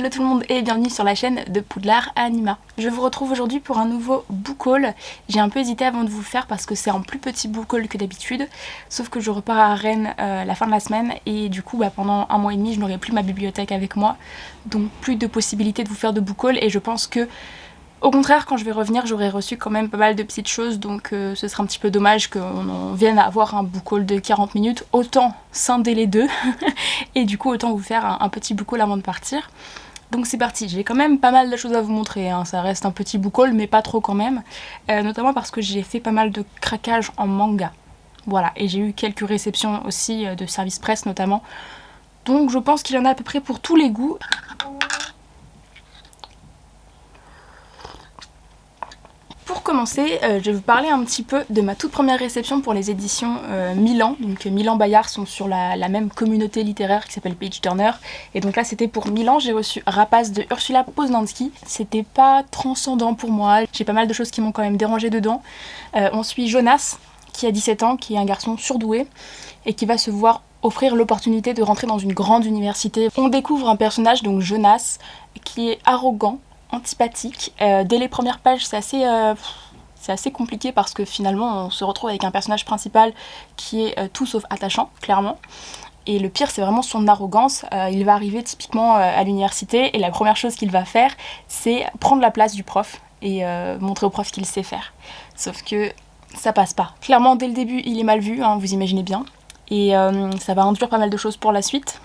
Hello tout le monde et bienvenue sur la chaîne de Poudlard Anima. Je vous retrouve aujourd'hui pour un nouveau book haul. J'ai un peu hésité avant de vous le faire parce que c'est un plus petit book haul que d'habitude. Sauf que je repars à Rennes la fin de la semaine et du coup pendant un mois et demi je n'aurai plus ma bibliothèque avec moi. Donc plus de possibilité de vous faire de book haul et je pense que au contraire, quand je vais revenir, j'aurai reçu quand même pas mal de petites choses, donc ce serait un petit peu dommage qu'on vienne à avoir un book haul de 40 minutes. Autant scinder les deux, et du coup autant vous faire un petit book haul avant de partir. Donc c'est parti, j'ai quand même pas mal de choses à vous montrer, hein. Ça reste un petit book haul, mais pas trop quand même. Notamment parce que j'ai fait pas mal de craquages en manga. Voilà, et j'ai eu quelques réceptions aussi de service presse notamment. Donc je pense qu'il y en a à peu près pour tous les goûts. Pour commencer, je vais vous parler un petit peu de ma toute première réception pour les éditions Milan. Donc Milan Bayard sont sur la même communauté littéraire qui s'appelle Page Turner. Et donc là c'était pour Milan, j'ai reçu Rapace de Ursula Poznanski. C'était pas transcendant pour moi, j'ai pas mal de choses qui m'ont quand même dérangé dedans. On suit Jonas, qui a 17 ans, qui est un garçon surdoué et qui va se voir offrir l'opportunité de rentrer dans une grande université. On découvre un personnage, donc Jonas, qui est arrogant, antipathique. Dès les premières pages, c'est assez compliqué parce que finalement on se retrouve avec un personnage principal qui est tout sauf attachant, clairement. Et le pire, c'est vraiment son arrogance. Il va arriver typiquement à l'université et la première chose qu'il va faire, c'est prendre la place du prof et montrer au prof qu'il sait faire. Sauf que ça passe pas. Clairement, dès le début, il est mal vu, hein, vous imaginez bien. Et ça va induire pas mal de choses pour la suite.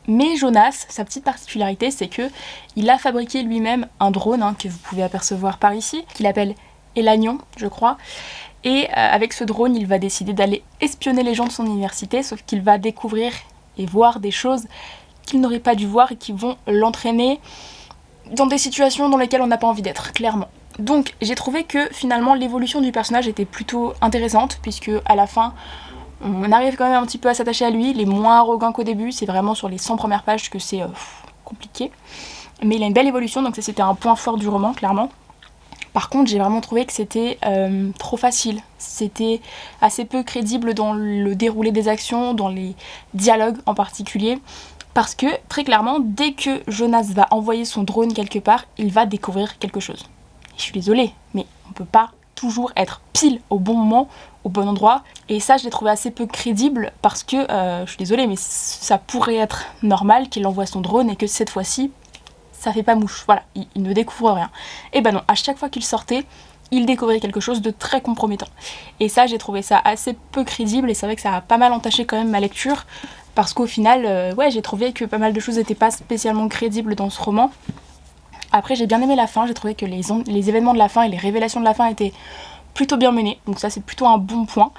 Mais Jonas, sa petite particularité, c'est que il a fabriqué lui-même un drone, hein, que vous pouvez apercevoir par ici, qu'il appelle Elagnon, je crois. Et avec ce drone, il va décider d'aller espionner les gens de son université, sauf qu'il va découvrir et voir des choses qu'il n'aurait pas dû voir et qui vont l'entraîner dans des situations dans lesquelles on n'a pas envie d'être, clairement. Donc j'ai trouvé que finalement l'évolution du personnage était plutôt intéressante, puisque à la fin, on arrive quand même un petit peu à s'attacher à lui. Il est moins arrogant qu'au début, c'est vraiment sur les 100 premières pages que c'est compliqué. Mais il a une belle évolution, donc ça c'était un point fort du roman, clairement. Par contre, j'ai vraiment trouvé que c'était trop facile. C'était assez peu crédible dans le déroulé des actions, dans les dialogues en particulier. Parce que, très clairement, dès que Jonas va envoyer son drone quelque part, il va découvrir quelque chose. Et je suis désolée, mais on peut pas toujours être pile au bon moment, au bon endroit, et ça je l'ai trouvé assez peu crédible parce que, je suis désolée, mais ça pourrait être normal qu'il envoie son drone et que cette fois-ci ça fait pas mouche, voilà, il ne découvre rien. Et ben non, à chaque fois qu'il sortait, il découvrait quelque chose de très compromettant. Et ça j'ai trouvé ça assez peu crédible et c'est vrai que ça a pas mal entaché quand même ma lecture, parce qu'au final, ouais, j'ai trouvé que pas mal de choses n'étaient pas spécialement crédibles dans ce roman. Après j'ai bien aimé la fin, j'ai trouvé que les événements de la fin et les révélations de la fin étaient plutôt bien menés, donc ça c'est plutôt un bon point.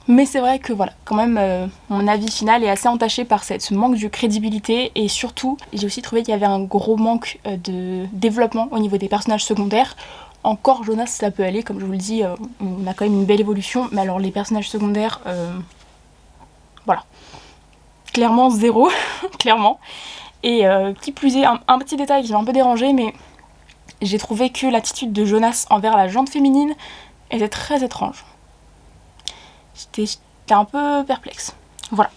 Mais c'est vrai que voilà, quand même mon avis final est assez entaché par ce manque de crédibilité, et surtout j'ai aussi trouvé qu'il y avait un gros manque de développement au niveau des personnages secondaires. Encore Jonas ça peut aller, comme je vous le dis, on a quand même une belle évolution, mais alors les personnages secondaires, voilà, clairement zéro, clairement. Et qui plus est, un petit détail qui m'a un peu dérangé, mais j'ai trouvé que l'attitude de Jonas envers la jante féminine était très étrange. J'étais un peu perplexe. Voilà.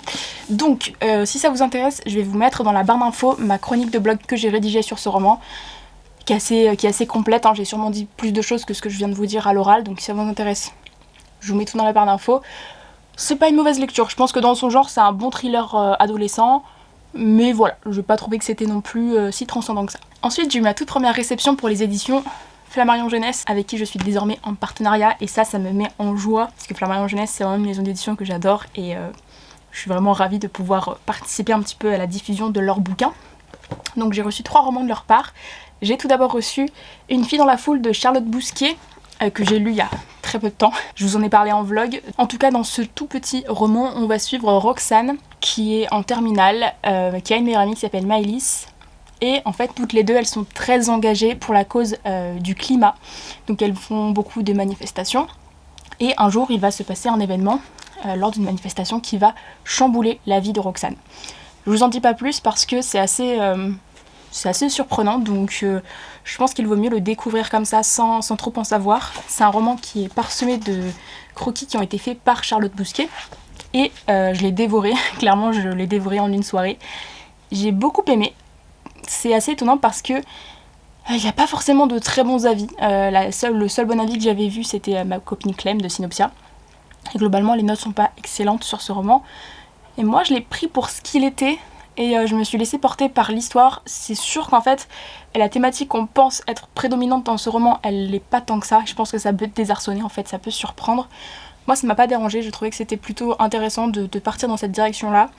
Donc, si ça vous intéresse, je vais vous mettre dans la barre d'infos ma chronique de blog que j'ai rédigée sur ce roman, qui est assez complète, hein. J'ai sûrement dit plus de choses que ce que je viens de vous dire à l'oral, donc si ça vous intéresse, je vous mets tout dans la barre d'infos. C'est pas une mauvaise lecture, je pense que dans son genre, c'est un bon thriller adolescent. Mais voilà, je n'ai pas trouvé que c'était non plus si transcendant que ça. Ensuite, j'ai eu ma toute première réception pour les éditions Flammarion Jeunesse, avec qui je suis désormais en partenariat, et ça me met en joie, parce que Flammarion Jeunesse, c'est vraiment une maison d'édition que j'adore, et je suis vraiment ravie de pouvoir participer un petit peu à la diffusion de leurs bouquins. Donc j'ai reçu 3 romans de leur part. J'ai tout d'abord reçu Une fille dans la foule de Charlotte Bousquier, que j'ai lu il y a très peu de temps. Je vous en ai parlé en vlog. En tout cas, dans ce tout petit roman, on va suivre Roxane, qui est en terminale, qui a une meilleure amie qui s'appelle Maëlys. Et en fait, toutes les deux, elles sont très engagées pour la cause du climat. Donc elles font beaucoup de manifestations. Et un jour, il va se passer un événement lors d'une manifestation qui va chambouler la vie de Roxane. Je vous en dis pas plus parce que c'est assez surprenant, donc je pense qu'il vaut mieux le découvrir comme ça sans trop en savoir. C'est un roman qui est parsemé de croquis qui ont été faits par Charlotte Bousquier, et je l'ai dévoré, clairement je l'ai dévoré en une soirée. J'ai beaucoup aimé, c'est assez étonnant parce que il n'y a pas forcément de très bons avis. Le seul bon avis que j'avais vu, c'était ma copine Clem de Synopsia. Et globalement, les notes sont pas excellentes sur ce roman. Et moi, je l'ai pris pour ce qu'il était. Et je me suis laissée porter par l'histoire. C'est sûr qu'en fait, la thématique qu'on pense être prédominante dans ce roman, elle n'est pas tant que ça. Je pense que ça peut désarçonner, en fait, ça peut surprendre. Moi, ça m'a pas dérangé. Je trouvais que c'était plutôt intéressant de partir dans cette direction-là.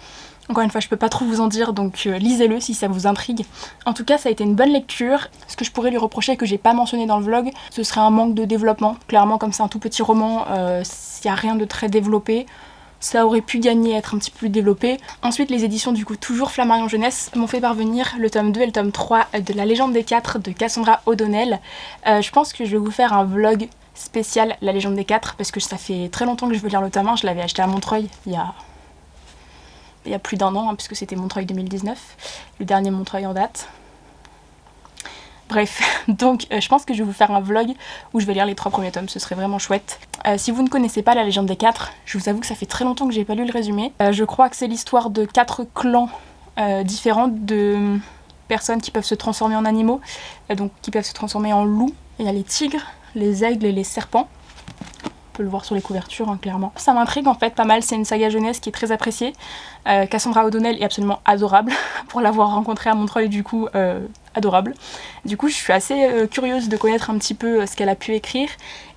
Encore une fois, je peux pas trop vous en dire, donc lisez-le si ça vous intrigue. En tout cas, ça a été une bonne lecture. Ce que je pourrais lui reprocher que j'ai pas mentionné dans le vlog, ce serait un manque de développement. Clairement, comme c'est un tout petit roman, il n'y a rien de très développé. Ça aurait pu gagner à être un petit peu plus développé. Ensuite, les éditions, du coup, toujours Flammarion Jeunesse, m'ont fait parvenir le tome 2 et le tome 3 de La Légende des 4 de Cassandra O'Donnell. Je pense que je vais vous faire un vlog spécial La Légende des 4 parce que ça fait très longtemps que je veux lire le tome 1. Je l'avais acheté à Montreuil il y a plus d'1 an, hein, puisque c'était Montreuil 2019, le dernier Montreuil en date. Bref, donc je pense que je vais vous faire un vlog où je vais lire les 3 premiers tomes, ce serait vraiment chouette. Si vous ne connaissez pas La Légende des 4, je vous avoue que ça fait très longtemps que j'ai pas lu le résumé. Je crois que c'est l'histoire de 4 clans différents de personnes qui peuvent se transformer en animaux, donc qui peuvent se transformer en loups. Il y a les tigres, les aigles et les serpents. On peut le voir sur les couvertures, hein, clairement. Ça m'intrigue en fait pas mal, c'est une saga jeunesse qui est très appréciée. Cassandra O'Donnell est absolument adorable, pour l'avoir rencontrée à Montreuil, du coup, adorable. Du coup, je suis assez curieuse de connaître un petit peu ce qu'elle a pu écrire,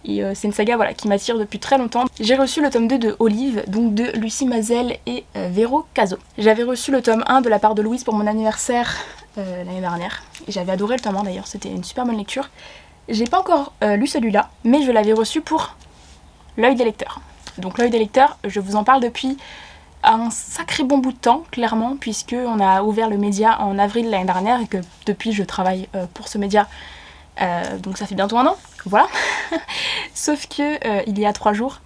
et c'est une saga voilà, qui m'attire depuis très longtemps. J'ai reçu le tome 2 de Olive, donc de Lucie Mazel et Véro Cazot. J'avais reçu le tome 1 de la part de Louise pour mon anniversaire l'année dernière, et j'avais adoré le tome 1 d'ailleurs, c'était une super bonne lecture. J'ai pas encore lu celui-là, mais je l'avais reçu pour L'œil des lecteurs. Donc L'œil des lecteurs, je vous en parle depuis un sacré bon bout de temps, clairement, puisque on a ouvert le média en avril l'année dernière et que depuis je travaille pour ce média, donc ça fait bientôt 1 an, voilà. Sauf que il y a 3 jours,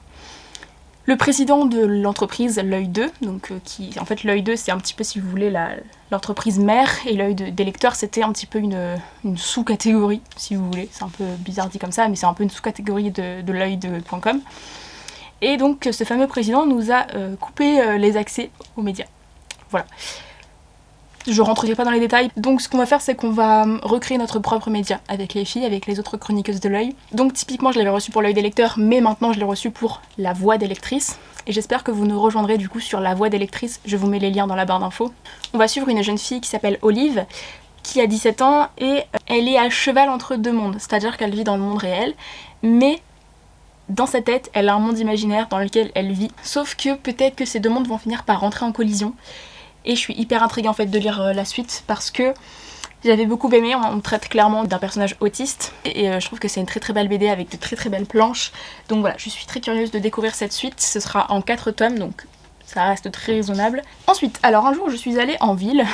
le président de l'entreprise L'œil 2, donc en fait L'œil 2 c'est un petit peu, si vous voulez, l'entreprise mère, et L'œil des lecteurs c'était un petit peu une sous-catégorie, si vous voulez, c'est un peu bizarre dit comme ça, mais c'est un peu une sous-catégorie de l'œil.com. Et donc ce fameux président nous a coupé les accès aux médias. Voilà. Je rentrerai pas dans les détails. Donc ce qu'on va faire, c'est qu'on va recréer notre propre média avec les filles, avec les autres chroniqueuses de l'œil. Donc typiquement je l'avais reçu pour L'œil des lecteurs, mais maintenant je l'ai reçu pour La Voix des lectrices. Et j'espère que vous nous rejoindrez du coup sur La Voix des lectrices, je vous mets les liens dans la barre d'infos. On va suivre une jeune fille qui s'appelle Olive, qui a 17 ans et elle est à cheval entre 2 mondes. C'est-à-dire qu'elle vit dans le monde réel, mais dans sa tête, elle a un monde imaginaire dans lequel elle vit. Sauf que peut-être que ces 2 mondes vont finir par rentrer en collision. Et je suis hyper intriguée en fait de lire la suite parce que j'avais beaucoup aimé, on traite clairement d'un personnage autiste et je trouve que c'est une très très belle BD avec de très très belles planches. Donc voilà, je suis très curieuse de découvrir cette suite, ce sera en 4 tomes donc ça reste très raisonnable. Ensuite, alors un jour je suis allée en ville,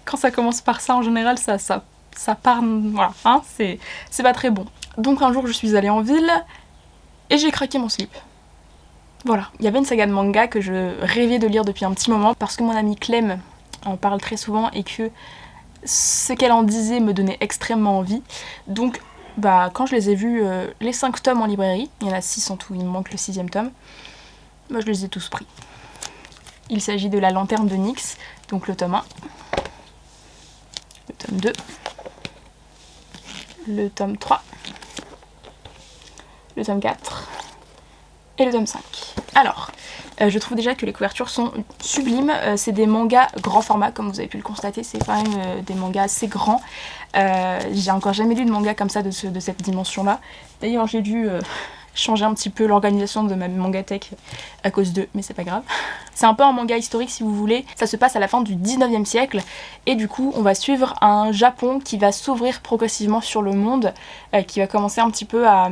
quand ça commence par ça en général ça part, voilà, hein, c'est pas très bon. Donc un jour je suis allée en ville et j'ai craqué mon slip. Voilà, il y avait une saga de manga que je rêvais de lire depuis un petit moment parce que mon amie Clem en parle très souvent et que ce qu'elle en disait me donnait extrêmement envie. Donc bah quand je les ai vus, les 5 tomes en librairie, il y en a 6 en tout, il me manque le 6e tome, bah je les ai tous pris. Il s'agit de La Lanterne de Nyx, donc le tome 1, le tome 2, le tome 3, le tome 4 et le tome 5. Alors, je trouve déjà que les couvertures sont sublimes, c'est des mangas grand format comme vous avez pu le constater, c'est quand même des mangas assez grands. J'ai encore jamais lu de manga comme ça de cette dimension là. D'ailleurs j'ai dû changer un petit peu l'organisation de ma mangatech à cause d'eux, mais c'est pas grave. C'est un peu un manga historique si vous voulez, ça se passe à la fin du 19e siècle et du coup on va suivre un Japon qui va s'ouvrir progressivement sur le monde, qui va commencer un petit peu à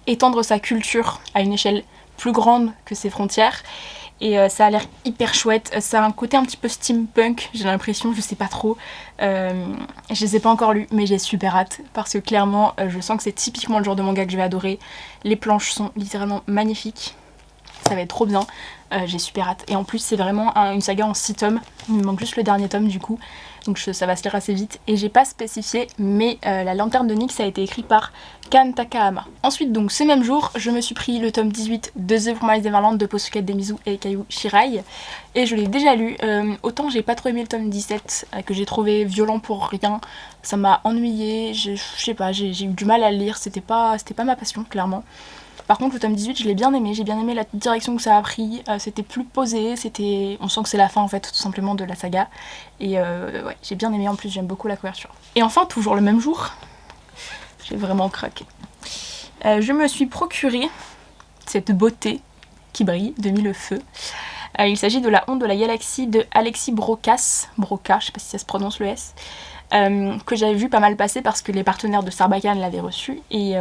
étendre sa culture à une échelle plus grande que ses frontières et ça a l'air hyper chouette, ça a un côté un petit peu steampunk, j'ai l'impression, je sais pas trop, je les ai pas encore lus mais j'ai super hâte parce que clairement je sens que c'est typiquement le genre de manga que je vais adorer, les planches sont littéralement magnifiques. ça va être trop bien. J'ai super hâte. Et en plus c'est vraiment une saga en 6 tomes, il me manque juste le dernier tome du coup. Donc ça va se lire assez vite. Et j'ai pas spécifié, mais la lanterne de Nyx a été écrit par Kan Takahama. Ensuite donc ce même jour, je me suis pris le tome 18 de The Promised Neverland de Posuke Demizu et Kayu Shirai. Et je l'ai déjà lu. Autant j'ai pas trop aimé le tome 17, que j'ai trouvé violent pour rien. Ça m'a ennuyé, je sais pas, j'ai eu du mal à le lire, c'était pas ma passion clairement. Par contre le tome 18 je l'ai bien aimé, j'ai bien aimé la direction que ça a pris, c'était plus posé, on sent que c'est la fin en fait tout simplement de la saga. Et ouais, j'ai bien aimé, en plus j'aime beaucoup la couverture. Et enfin toujours le même jour, j'ai vraiment craqué. Je me suis procuré cette beauté qui brille de Mille Feux. Il s'agit de La Honte de la Galaxie de Alexis Broca, je sais pas si ça se prononce le S, que j'avais vu pas mal passer parce que les partenaires de Sarbacane l'avaient reçu, et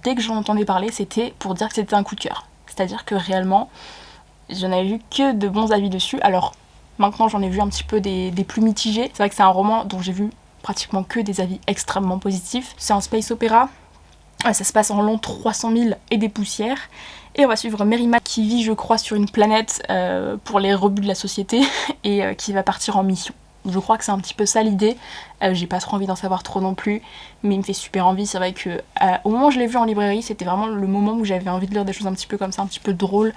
dès que j'en entendais parler c'était pour dire que c'était un coup de cœur. C'est-à-dire que réellement j'en avais vu que de bons avis dessus. Alors maintenant j'en ai vu un petit peu des plus mitigés. C'est vrai que c'est un roman dont j'ai vu pratiquement que des avis extrêmement positifs. C'est un space opéra, ça se passe en l'an 300 000 et des poussières. Et on va suivre Merima qui vit je crois sur une planète pour les rebuts de la société et qui va partir en mission. Je crois que c'est un petit peu ça l'idée, j'ai pas trop envie d'en savoir trop non plus, mais il me fait super envie. C'est vrai que au moment où je l'ai vu en librairie, c'était vraiment le moment où j'avais envie de lire des choses un petit peu comme ça, un petit peu drôles,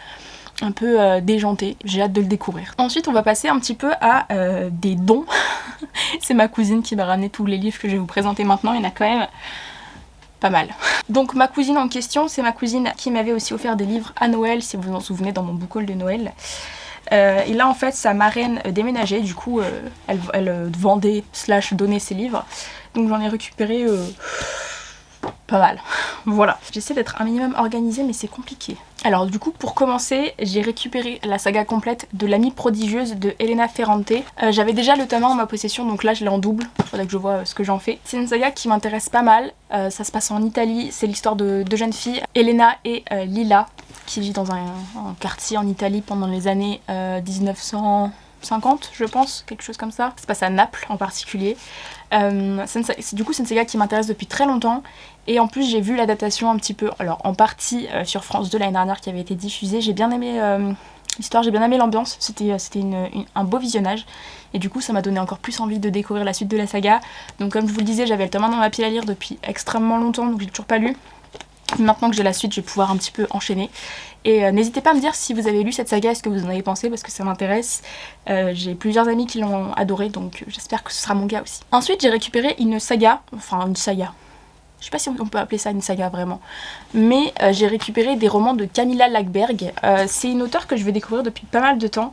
un peu déjantées. J'ai hâte de le découvrir. Ensuite on va passer un petit peu à des dons. C'est ma cousine qui m'a ramené tous les livres que je vais vous présenter maintenant, il y en a quand même pas mal. Donc ma cousine en question, c'est ma cousine qui m'avait aussi offert des livres à Noël, si vous vous en souvenez, dans mon book haul de Noël. Et là en fait sa marraine déménageait, du coup elle vendait / donnait ses livres. Donc j'en ai récupéré pas mal. Voilà. J'essaie d'être un minimum organisée mais c'est compliqué. Alors du coup pour commencer j'ai récupéré la saga complète de L'Amie prodigieuse de Elena Ferrante. J'avais déjà le tome 1 en ma possession, donc là je l'ai en double, il faudrait que je vois ce que j'en fais. C'est une saga qui m'intéresse pas mal, ça se passe en Italie, c'est l'histoire de deux jeunes filles, Elena et Lila, qui vivent dans un quartier en Italie pendant les années 1950 je pense, quelque chose comme ça. Ça se passe à Naples en particulier. Du coup c'est une saga qui m'intéresse depuis très longtemps. Et en plus j'ai vu l'adaptation un petit peu, alors en partie sur France 2 l'année dernière qui avait été diffusée. J'ai bien aimé l'histoire, j'ai bien aimé l'ambiance, c'était un beau visionnage. Et du coup ça m'a donné encore plus envie de découvrir la suite de la saga. Donc comme je vous le disais, j'avais le tome 1 dans ma pile à lire depuis extrêmement longtemps, donc j'ai toujours pas lu. Maintenant que j'ai la suite, je vais pouvoir un petit peu enchaîner. Et n'hésitez pas à me dire si vous avez lu cette saga, ce que vous en avez pensé, parce que ça m'intéresse. J'ai plusieurs amis qui l'ont adoré, donc j'espère que ce sera mon cas aussi. Ensuite j'ai récupéré une saga, je sais pas si on peut appeler ça une saga vraiment, mais j'ai récupéré des romans de Camilla Läckberg. C'est une auteure que je vais découvrir depuis pas mal de temps,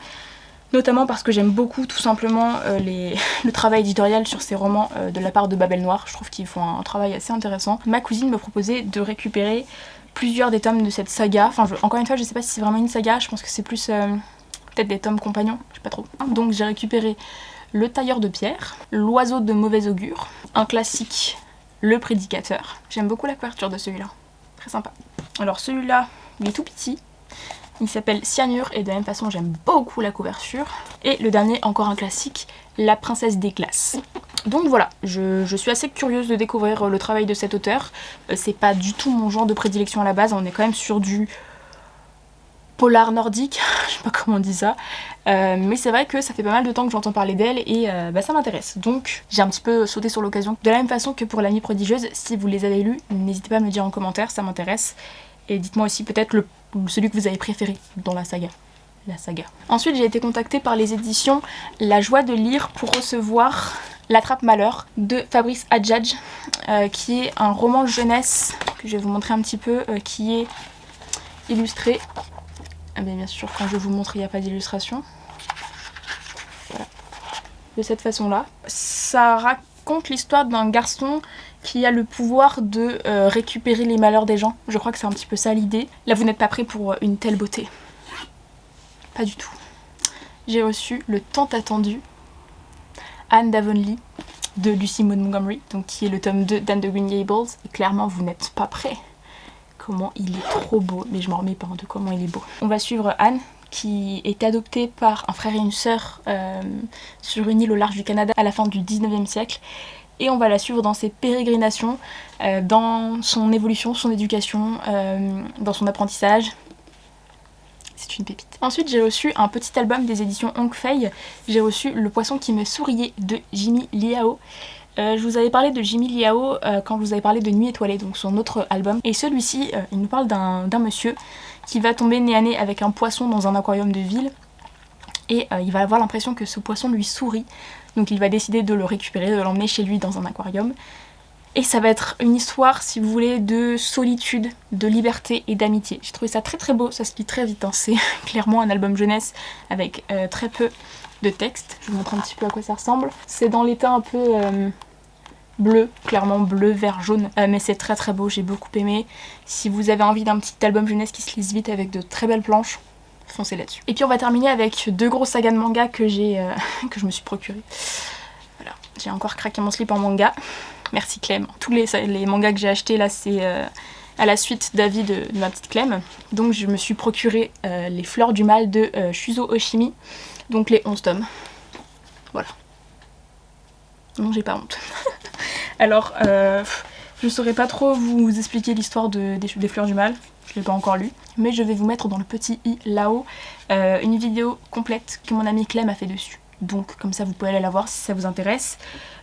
notamment parce que j'aime beaucoup tout simplement le travail éditorial sur ces romans de la part de Babel Noir. Je trouve qu'ils font un travail assez intéressant. Ma cousine me proposait de récupérer plusieurs des tomes de cette saga. Enfin, encore une fois, je sais pas si c'est vraiment une saga, je pense que c'est plus peut-être des tomes compagnons, je sais pas trop. Donc j'ai récupéré Le Tailleur de Pierre, L'Oiseau de mauvais augure, un classique, Le Prédicateur. J'aime beaucoup la couverture de celui-là, très sympa. Alors celui-là, il est tout petit. Il s'appelle Cyanure et de la même façon j'aime beaucoup la couverture. Et le dernier, encore un classique, La Princesse des Glaces. Donc voilà, je suis assez curieuse de découvrir le travail de cet auteur. C'est pas du tout mon genre de prédilection à la base, on est quand même sur du polar nordique, je sais pas comment on dit ça. Mais c'est vrai que ça fait pas mal de temps que j'entends parler d'elle et ça m'intéresse. Donc j'ai un petit peu sauté sur l'occasion. De la même façon que pour L'Amie prodigieuse, si vous les avez lus, n'hésitez pas à me le dire en commentaire, ça m'intéresse. Et dites-moi aussi peut-être celui que vous avez préféré dans la saga. Ensuite j'ai été contactée par les éditions La Joie de lire pour recevoir L'Attrape Malheur de Fabrice Adjadj, qui est un roman jeunesse que je vais vous montrer un petit peu, qui est illustré. Bien sûr quand je vous montre il n'y a pas d'illustration. Voilà. De cette façon là. Ça raconte l'histoire d'un garçon qui a le pouvoir de récupérer les malheurs des gens. Je crois que c'est un petit peu ça l'idée. Là vous n'êtes pas prêts pour une telle beauté. Pas du tout. J'ai reçu le tant attendu Anne d'Avonlea de Lucy Maud Montgomery, donc qui est le tome 2 d'Anne de Green Gables. Et clairement vous n'êtes pas prêts. Comment il est trop beau, mais je m'en remets pas de comment il est beau. On va suivre Anne qui est adoptée par un frère et une sœur sur une île au large du Canada à la fin du 19e siècle. Et on va la suivre dans ses pérégrinations, dans son évolution, son éducation, dans son apprentissage. c'est une pépite. Ensuite j'ai reçu un petit album des éditions Hong Fei. J'ai reçu Le Poisson qui me souriait de Jimmy Liao. Je vous avais parlé de Jimmy Liao quand je vous avais parlé de Nuit étoilée, donc son autre album. Et celui-ci, il nous parle d'un monsieur qui va tomber nez à nez avec un poisson dans un aquarium de ville. Et il va avoir l'impression que ce poisson lui sourit. Donc il va décider de le récupérer, de l'emmener chez lui dans un aquarium. Et ça va être une histoire, si vous voulez, de solitude, de liberté et d'amitié. J'ai trouvé ça très très beau, ça se lit très vite, hein. C'est clairement un album jeunesse avec très peu de texte. Je vous montre un petit peu à quoi ça ressemble. C'est dans l'état un peu bleu, clairement bleu, vert, jaune, mais c'est très très beau, j'ai beaucoup aimé. Si vous avez envie d'un petit album jeunesse qui se lise vite avec de très belles planches, foncez là-dessus. Et puis on va terminer avec 2 gros sagas de manga que je me suis procuré. Voilà, j'ai encore craqué mon slip en manga. Merci Clem. Tous les mangas que j'ai achetés là, c'est à la suite d'avis de ma petite Clem. Donc je me suis procuré Les Fleurs du Mal de Shuzo Oshimi. Donc les 11 tomes. Voilà. Non, j'ai pas honte. Alors, je saurais pas trop vous expliquer l'histoire des Fleurs du Mal. Je l'ai pas encore lu. Mais je vais vous mettre dans le petit i là-haut une vidéo complète que mon amie Clem a fait dessus. Donc comme ça vous pouvez aller la voir si ça vous intéresse.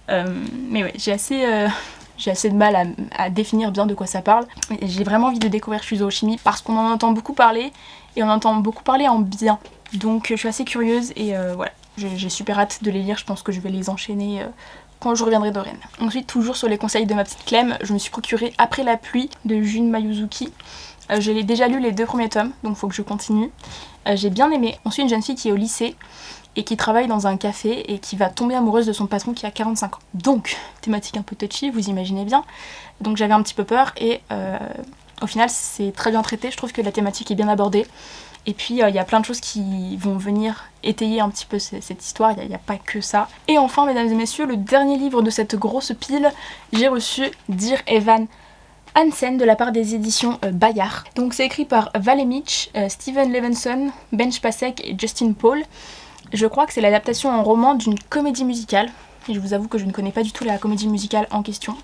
Mais ouais, j'ai assez de mal à définir bien de quoi ça parle. J'ai vraiment envie de découvrir Shuzo Oshimi parce qu'on en entend beaucoup parler et on entend beaucoup parler en bien. Donc je suis assez curieuse et voilà, j'ai super hâte de les lire. Je pense que je vais les enchaîner quand je reviendrai de Rennes. Ensuite, toujours sur les conseils de ma petite Clem, je me suis procuré Après la pluie de Jun Mayuzuki. Je l'ai déjà lu les 2 premiers tomes, donc faut que je continue. J'ai bien aimé. On suit une jeune fille qui est au lycée et qui travaille dans un café et qui va tomber amoureuse de son patron qui a 45 ans. Donc, thématique un peu touchy, vous imaginez bien. Donc j'avais un petit peu peur et au final c'est très bien traité, je trouve que la thématique est bien abordée. Et puis il y a plein de choses qui vont venir étayer un petit peu cette histoire, il n'y a pas que ça. Et enfin, mesdames et messieurs, le dernier livre de cette grosse pile, j'ai reçu Dear Evan Hansen de la part des éditions Bayard. Donc c'est écrit par Val Mitch, Steven Levenson, Ben Spacek et Justin Paul. Je crois que c'est l'adaptation en roman d'une comédie musicale. Et je vous avoue que je ne connais pas du tout la comédie musicale en question.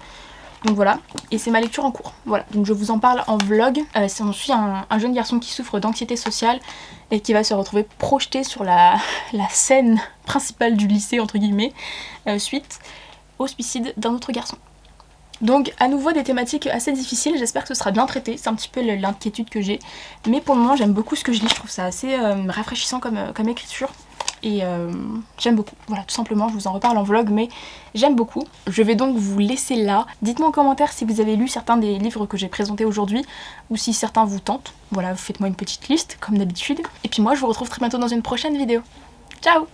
Donc voilà, et c'est ma lecture en cours. Voilà, donc je vous en parle en vlog. On suit un jeune garçon qui souffre d'anxiété sociale et qui va se retrouver projeté sur la scène principale du lycée, entre guillemets, suite au suicide d'un autre garçon. Donc à nouveau des thématiques assez difficiles, j'espère que ce sera bien traité, c'est un petit peu l'inquiétude que j'ai. Mais pour le moment j'aime beaucoup ce que je lis, je trouve ça assez rafraîchissant comme écriture. Et j'aime beaucoup, voilà, tout simplement, je vous en reparle en vlog, mais j'aime beaucoup. Je vais donc vous laisser là. Dites-moi en commentaire si vous avez lu certains des livres que j'ai présentés aujourd'hui, ou si certains vous tentent. Voilà, faites-moi une petite liste, comme d'habitude. Et puis moi, je vous retrouve très bientôt dans une prochaine vidéo. Ciao!